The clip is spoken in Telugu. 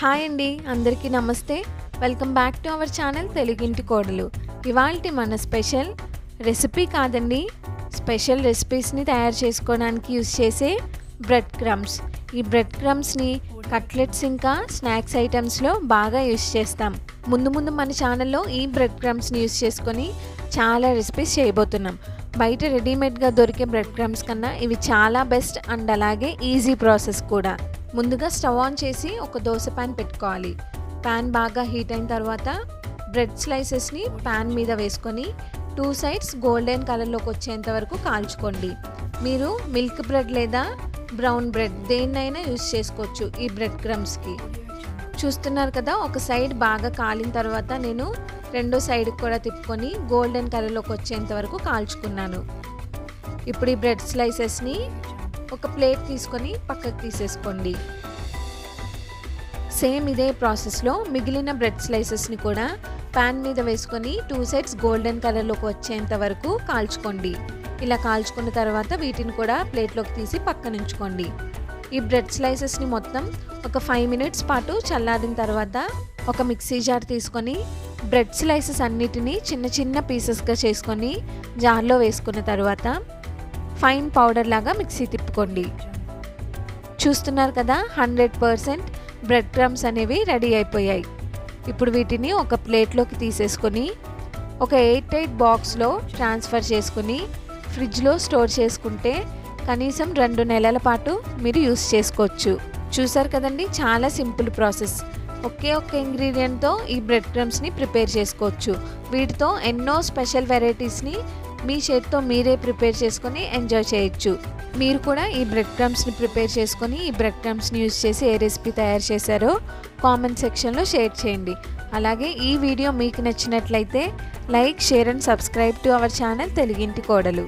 హాయ్ అండి, అందరికీ నమస్తే. Welcome back to our channel తెలుగుయింటికోడలు. ఇవాల్టి మన స్పెషల్ రెసిపీ కాదండి, స్పెషల్ రెసిపీస్ని తయారు చేసుకోవడానికి యూస్ చేసే బ్రెడ్ క్రమ్స్. ఈ బ్రెడ్ క్రమ్స్ని కట్లెట్స్ ఇంకా స్నాక్స్ ఐటమ్స్లో బాగా యూస్ చేస్తాం. ముందు మన ఛానల్లో ఈ బ్రెడ్ క్రమ్స్ని యూస్ చేసుకొని చాలా రెసిపీస్ చేయబోతున్నాం. బయట రెడీమేడ్గా దొరికే బ్రెడ్ క్రమ్స్ కన్నా ఇవి చాలా బెస్ట్ అండ్ అలాగే ఈజీ ప్రాసెస్ కూడా. ముందుగా స్టవ్ ఆన్ చేసి ఒక దోశ ప్యాన్ పెట్టుకోవాలి. ప్యాన్ బాగా హీట్ అయిన తర్వాత బ్రెడ్ స్లైసెస్ని ప్యాన్ మీద వేసుకొని 2 సైడ్స్ గోల్డెన్ కలర్లోకి వచ్చేంత వరకు కాల్చుకోండి. మీరు మిల్క్ బ్రెడ్ లేదా బ్రౌన్ బ్రెడ్ దేన్నైనా యూస్ చేసుకోవచ్చు ఈ బ్రెడ్ క్రమ్స్కి. చూస్తున్నారు కదా, ఒక సైడ్ బాగా కాలిన తర్వాత నేను రెండో సైడ్కి కూడా తిప్పుకొని గోల్డెన్ కలర్లోకి వచ్చేంత వరకు కాల్చుకున్నాను. ఇప్పుడు ఈ బ్రెడ్ స్లైసెస్ని ఒక ప్లేట్ తీసుకొని పక్కకు తీసేసుకోండి. సేమ్ ఇదే ప్రాసెస్లో మిగిలిన బ్రెడ్ స్లైసెస్ని కూడా ప్యాన్ మీద వేసుకొని 2 సైడ్స్ గోల్డెన్ కలర్లోకి వచ్చేంత వరకు కాల్చుకోండి. ఇలా కాల్చుకున్న తర్వాత వీటిని కూడా ప్లేట్లోకి తీసి పక్కన ఉంచుకోండి. ఈ బ్రెడ్ స్లైసెస్ని మొత్తం ఒక 5 మినిట్స్ పాటు చల్లారిన తర్వాత ఒక మిక్సీ జార్ తీసుకొని బ్రెడ్ స్లైసెస్ అన్నిటినీ చిన్న పీసెస్గా చేసుకొని జార్లో వేసుకున్న తర్వాత ఫైన్ పౌడర్ లాగా మిక్సీ తిప్పుకోండి. చూస్తున్నారు కదా, 100% బ్రెడ్ క్రమ్స్ అనేవి రెడీ అయిపోయాయి. ఇప్పుడు వీటిని ఒక ప్లేట్లోకి తీసేసుకొని ఒక ఎయిర్ టైట్ బాక్స్లో ట్రాన్స్ఫర్ చేసుకుని ఫ్రిడ్జ్లో స్టోర్ చేసుకుంటే కనీసం 2 నెలల పాటు మీరు యూస్ చేసుకోవచ్చు. చూసారు కదండి, చాలా సింపుల్ ప్రాసెస్. ఒకే ఇంగ్రీడియంట్తో ఈ బ్రెడ్ క్రమ్స్ని ప్రిపేర్ చేసుకోవచ్చు. వీటితో ఎన్నో స్పెషల్ వెరైటీస్ని మీ చేతితో మీరే ప్రిపేర్ చేసుకొని ఎంజాయ్ చేయొచ్చు. మీరు కూడా ఈ బ్రెడ్ క్రమ్స్ని ప్రిపేర్ చేసుకొని ఈ బ్రెడ్ క్రమ్స్ని యూస్ చేసి ఏ రెసిపీ తయారు చేశారో కామెంట్ సెక్షన్లో షేర్ చేయండి. అలాగే ఈ వీడియో మీకు నచ్చినట్లయితే like, share and subscribe to our channel తెలుగింటి కోడలు.